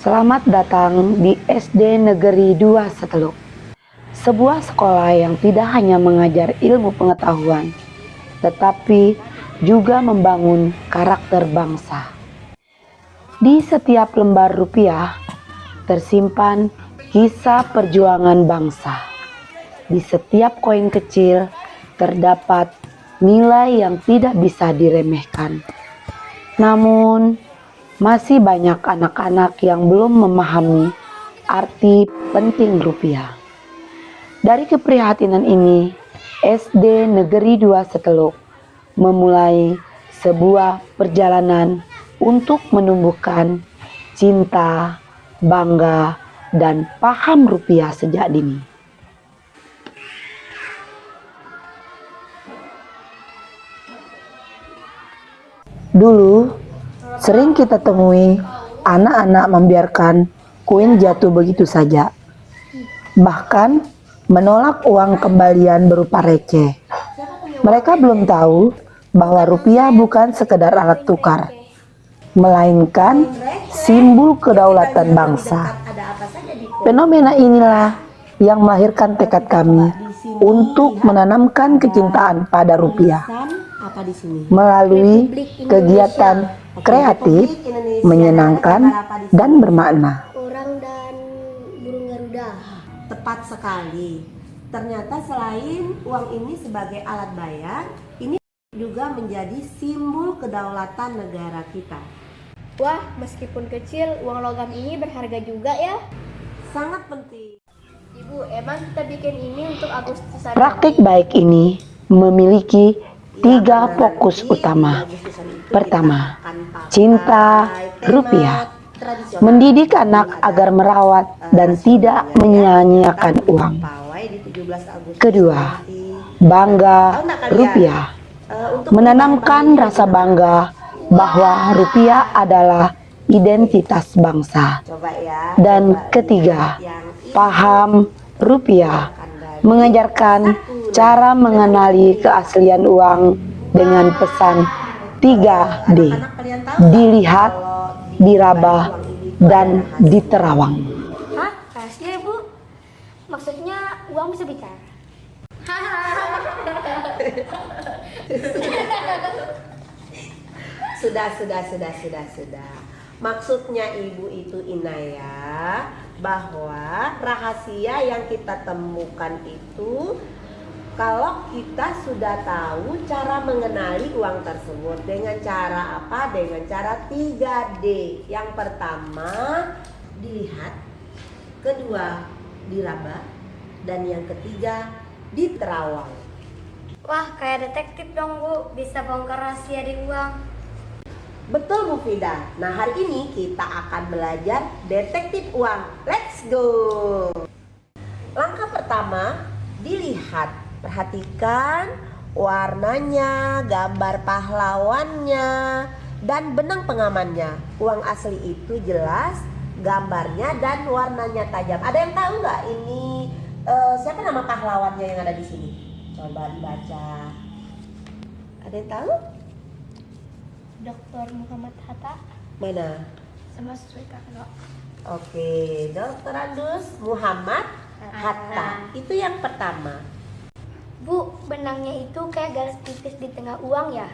Selamat datang di SD Negeri 2 Seteluk. Sebuah sekolah yang tidak hanya mengajar ilmu pengetahuan, tetapi juga membangun karakter bangsa. Di setiap lembar rupiah tersimpan kisah perjuangan bangsa. Di setiap koin kecil terdapat nilai yang tidak bisa diremehkan. Namun, masih banyak anak-anak yang belum memahami arti penting rupiah. Dari keprihatinan ini, SD Negeri 2 Seteluk memulai sebuah perjalanan untuk menumbuhkan cinta, bangga, dan paham rupiah sejak dini. Dulu, sering kita temui anak-anak membiarkan koin jatuh begitu saja. Bahkan menolak uang kembalian berupa receh. Mereka belum tahu bahwa rupiah bukan sekedar alat tukar, melainkan simbol kedaulatan bangsa. Fenomena inilah yang melahirkan tekad kami untuk menanamkan kecintaan pada rupiah melalui kegiatan kreatif, menyenangkan, dan bermakna. Orang dan burung Garuda. Tepat sekali. Ternyata selain uang ini sebagai alat bayar, ini juga menjadi simbol kedaulatan negara kita. Wah, meskipun kecil, uang logam ini berharga juga ya. Sangat penting. Ibu, emang kita bikin ini untuk Agustusan. Praktik baik ini memiliki 3 fokus utama. Pertama, cinta rupiah. Mendidik anak agar merawat dan tidak menyia-nyiakan uang. Kedua, bangga rupiah. Menanamkan rasa bangga bahwa rupiah adalah identitas bangsa. Dan ketiga, paham rupiah. Mengajarkan cara mengenali keaslian uang dengan pesan 3D. Dilihat, diraba, dan diterawang. Hah? Rahasia, Bu? Maksudnya uang bisa bicara? Sudah. Maksudnya Ibu itu Inaya, bahwa rahasia yang kita temukan itu kalau kita sudah tahu cara mengenali uang tersebut. Dengan cara apa? Dengan cara 3D. Yang pertama dilihat, kedua diraba, dan yang ketiga diterawang. Wah, kayak detektif dong, Bu. Bisa bongkar rahasia di uang. Betul, Bu Fida. Nah, hari ini kita akan belajar detektif uang. Let's go. Langkah pertama, dilihat. Perhatikan warnanya, gambar pahlawannya, dan benang pengamannya. Uang asli itu jelas, gambarnya dan warnanya tajam. Ada yang tahu nggak ini siapa nama pahlawannya yang ada di sini? Coba dibaca. Ada yang tahu? Dr. Muhammad Hatta. Mana? Sama Soekarno. Oke, Dr. Andus Muhammad Hatta. Itu yang pertama. Bu, benangnya itu kayak garis tipis di tengah uang ya?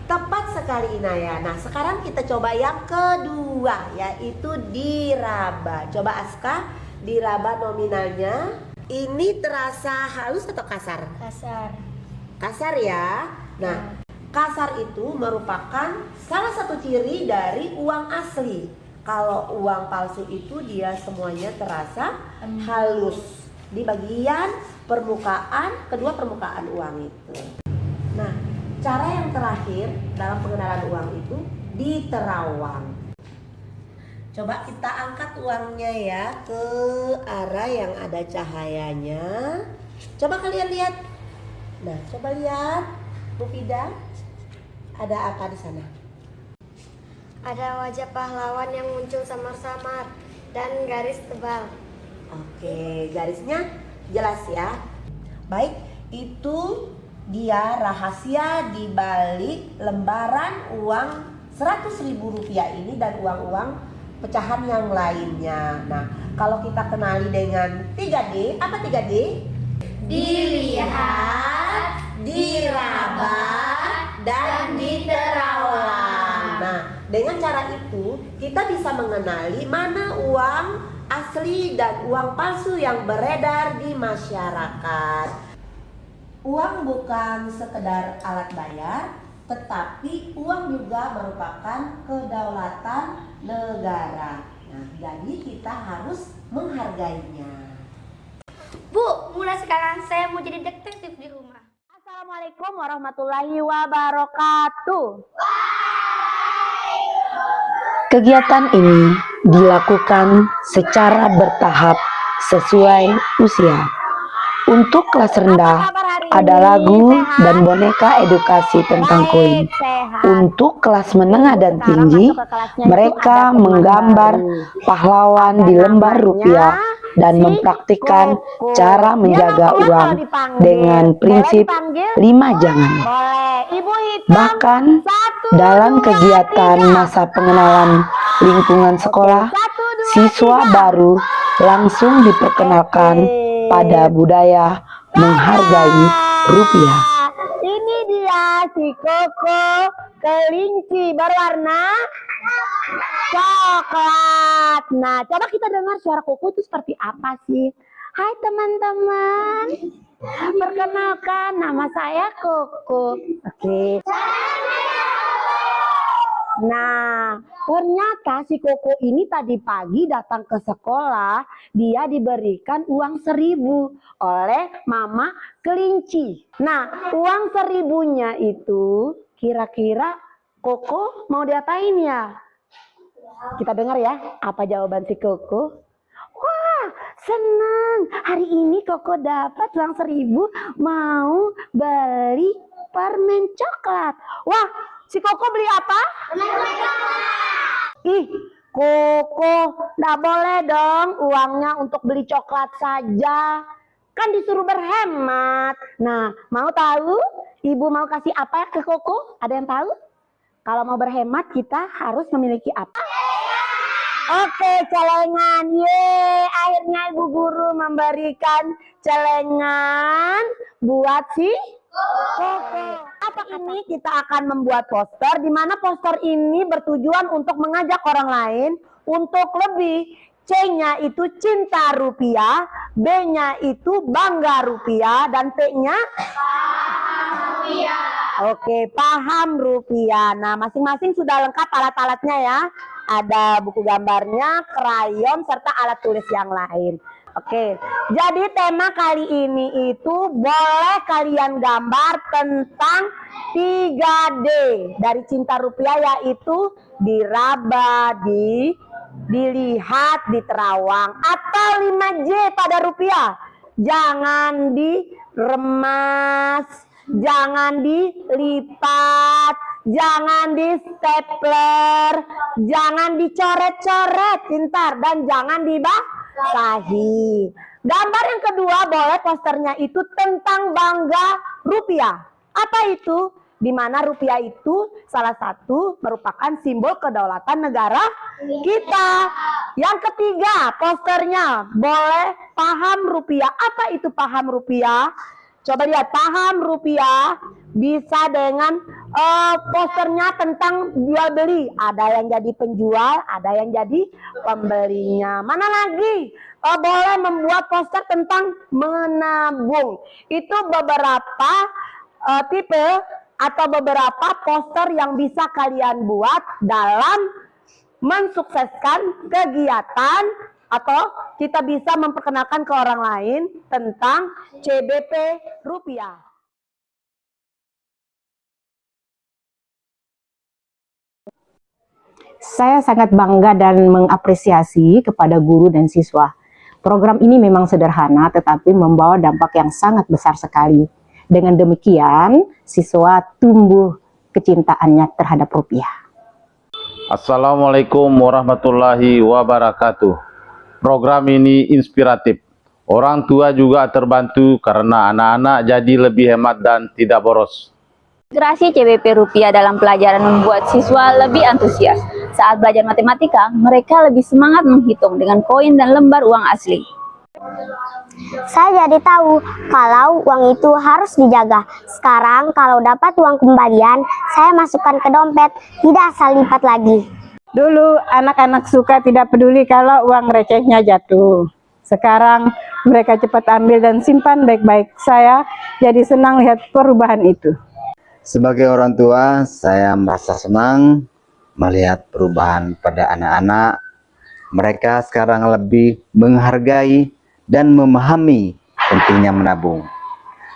Tepat sekali Inaya. Nah, sekarang kita coba yang kedua, yaitu diraba. Coba Aska, diraba nominalnya. Ini terasa halus atau kasar? Kasar. Kasar ya. Nah, kasar itu merupakan salah satu ciri dari uang asli. Kalau uang palsu itu dia semuanya terasa halus di bagian permukaan, kedua permukaan uang itu. Nah, cara yang terakhir dalam pengenalan uang itu diterawang. Coba kita angkat uangnya ya ke arah yang ada cahayanya. Coba kalian lihat. Nah, coba lihat, Bu Fida. Ada apa di sana? Ada wajah pahlawan yang muncul samar-samar dan garis tebal. Oke, garisnya jelas ya. Baik, itu dia rahasia di balik lembaran uang 100.000 rupiah ini dan uang-uang pecahan yang lainnya. Nah, kalau kita kenali dengan 3D, apa 3D? Dilihat, diraba, dan diterawang. Nah, dengan cara itu kita bisa mengenali mana uang asli dan uang palsu yang beredar di masyarakat. Uang bukan sekedar alat bayar, tetapi uang juga merupakan kedaulatan negara. Nah, jadi kita harus menghargainya. Bu, mulai sekarang saya mau jadi detektif di rumah. Assalamualaikum warahmatullahi wabarakatuh. Kegiatan ini dilakukan secara bertahap sesuai usia. Untuk kelas rendah ada lagu dan boneka edukasi tentang koin. Untuk kelas menengah dan tinggi mereka menggambar pahlawan di lembar rupiah dan mempraktikkan cara menjaga uang dengan prinsip 5 jangan. Bahkan dalam kegiatan masa pengenalan lingkungan sekolah, siswa baru langsung diperkenalkan pada budaya menghargai rupiah. Ini dia si Koko kelinci berwarna coklat. Nah, coba kita dengar suara Koko itu seperti apa sih? Hai teman-teman, perkenalkan nama saya Koko. Oke. Nah, ternyata si Koko ini tadi pagi datang ke sekolah, dia diberikan uang 1.000 oleh mama kelinci. Nah, uang 1.000-nya itu kira-kira Koko mau diapain ya? Kita dengar ya, apa jawaban si Koko? Wah, senang. Hari ini Koko dapat uang 1.000 mau beli permen coklat. Wah, si Koko beli apa? Ih, Koko, nggak boleh dong uangnya untuk beli coklat saja. Kan disuruh berhemat. Nah, mau tahu ibu mau kasih apa ke Koko? Ada yang tahu? Kalau mau berhemat kita harus memiliki apa? Oke, celengan. Yeay, akhirnya ibu guru memberikan celengan buat si Koko. Apa ini kita akan membuat poster di mana poster ini bertujuan untuk mengajak orang lain untuk lebih. C-nya itu cinta rupiah, B-nya itu bangga rupiah, dan P-nya paham rupiah. Oke, paham rupiah. Nah, masing-masing sudah lengkap alat-alatnya ya. Ada buku gambarnya, krayon, serta alat tulis yang lain. Oke, jadi tema kali ini itu boleh kalian gambar tentang 3D dari cinta rupiah, yaitu diraba, dilihat, diterawang, atau 5J pada rupiah. Jangan diremas, jangan dilipat, jangan di stapler, jangan dicoret-coret, pintar, dan jangan dibasahi. Gambar yang kedua boleh posternya itu tentang bangga rupiah. Apa itu? Di mana rupiah itu salah satu merupakan simbol kedaulatan negara kita. Yang ketiga posternya boleh paham rupiah. Apa itu paham rupiah? Coba lihat, paham rupiah bisa dengan posternya tentang jual beli. Ada yang jadi penjual, ada yang jadi pembelinya. Mana lagi? Boleh membuat poster tentang menabung. Itu beberapa tipe atau beberapa poster yang bisa kalian buat dalam mensukseskan kegiatan, atau kita bisa memperkenalkan ke orang lain tentang CBP rupiah. Saya sangat bangga dan mengapresiasi kepada guru dan siswa. Program ini memang sederhana tetapi membawa dampak yang sangat besar sekali. Dengan demikian, siswa tumbuh kecintaannya terhadap rupiah. Assalamualaikum warahmatullahi wabarakatuh. Program ini inspiratif. Orang tua juga terbantu karena anak-anak jadi lebih hemat dan tidak boros. Integrasi CBP rupiah dalam pelajaran membuat siswa lebih antusias. Saat belajar matematika, mereka lebih semangat menghitung dengan koin dan lembar uang asli. Saya jadi tahu kalau uang itu harus dijaga. Sekarang kalau dapat uang kembalian, saya masukkan ke dompet, tidak asal lipat lagi. Dulu anak-anak suka tidak peduli kalau uang recehnya jatuh. Sekarang mereka cepat ambil dan simpan baik-baik. Saya jadi senang lihat perubahan itu. Sebagai orang tua, saya merasa senang melihat perubahan pada anak-anak. Mereka sekarang lebih menghargai dan memahami pentingnya menabung.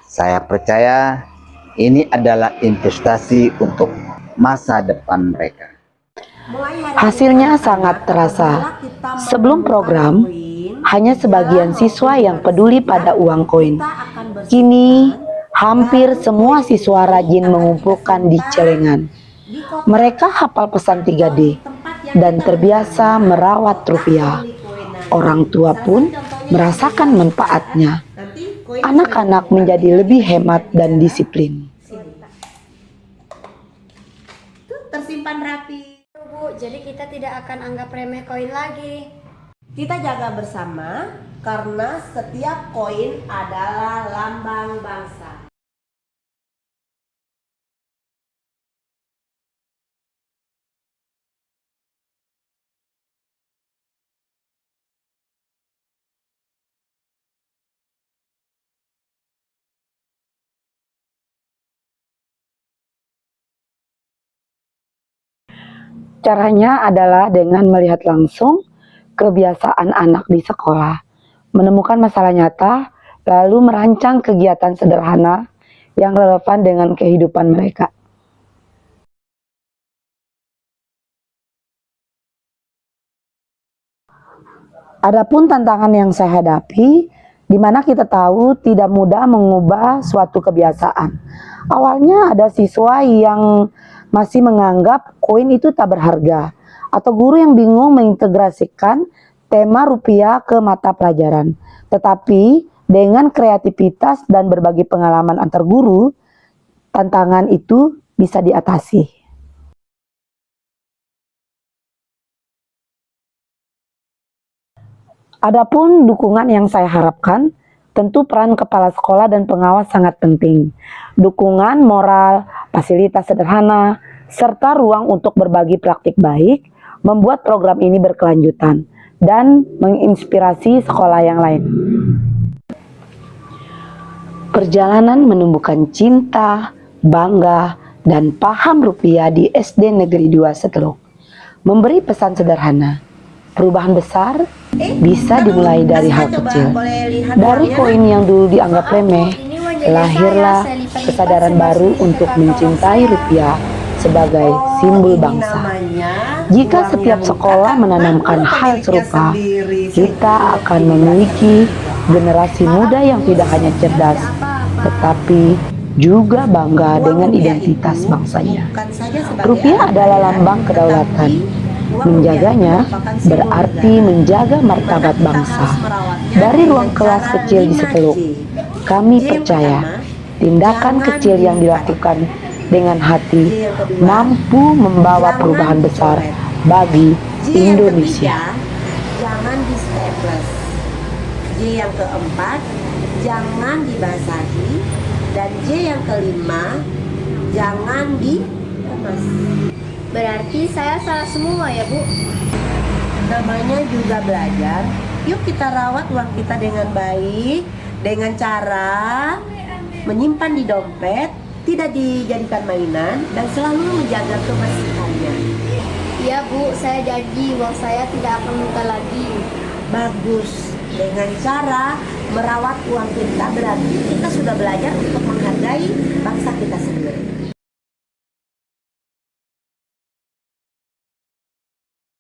Saya percaya ini adalah investasi untuk masa depan mereka. Hasilnya sangat terasa. Sebelum program, hanya sebagian siswa yang peduli pada uang koin. Kini, hampir semua siswa rajin mengumpulkan di celengan. Mereka hafal pesan 3D dan terbiasa merawat rupiah. Orang tua pun merasakan manfaatnya. Anak-anak menjadi lebih hemat dan disiplin. Tersimpan rapi. Bu, jadi kita tidak akan anggap remeh koin lagi. Kita jaga bersama karena setiap koin adalah lambang bangsa. Caranya adalah dengan melihat langsung kebiasaan anak di sekolah, menemukan masalah nyata, lalu merancang kegiatan sederhana yang relevan dengan kehidupan mereka. Adapun tantangan yang saya hadapi, di mana kita tahu tidak mudah mengubah suatu kebiasaan. Awalnya ada siswa yang masih menganggap koin itu tak berharga, atau guru yang bingung mengintegrasikan tema rupiah ke mata pelajaran. Tetapi dengan kreativitas dan berbagi pengalaman antar guru, tantangan itu bisa diatasi. Adapun dukungan yang saya harapkan, tentu peran kepala sekolah dan pengawas sangat penting. Dukungan moral, fasilitas sederhana, serta ruang untuk berbagi praktik baik, membuat program ini berkelanjutan dan menginspirasi sekolah yang lain. Perjalanan menumbuhkan cinta, bangga, dan paham rupiah di SD Negeri 2 Seteluk memberi pesan sederhana. Perubahan besar bisa dimulai dari hal kecil. Dari koin yang dulu dianggap remeh, lahirlah kesadaran baru untuk mencintai rupiah sebagai simbol bangsa. Jika setiap sekolah menanamkan hal serupa, kita akan memiliki generasi muda yang tidak hanya cerdas, tetapi juga bangga dengan identitas bangsanya. Rupiah adalah lambang kedaulatan. Menjaganya berarti menjaga martabat bangsa. Dari ruang kelas kecil di Seteluk, kami percaya tindakan kecil yang dilakukan dengan hati mampu membawa perubahan besar bagi Indonesia. Jangan di staples. J yang keempat, jangan dibasahi. Dan J yang kelima, jangan dikemas. Berarti saya salah semua ya, Bu? Namanya juga belajar. Yuk kita rawat uang kita dengan baik, dengan cara menyimpan di dompet, tidak dijadikan mainan, dan selalu menjaga kebersihannya. Iya, Bu, saya janji uang saya tidak akan minta lagi. Bagus. Dengan cara merawat uang kita, berarti kita sudah belajar untuk menghargai bangsa kita sendiri.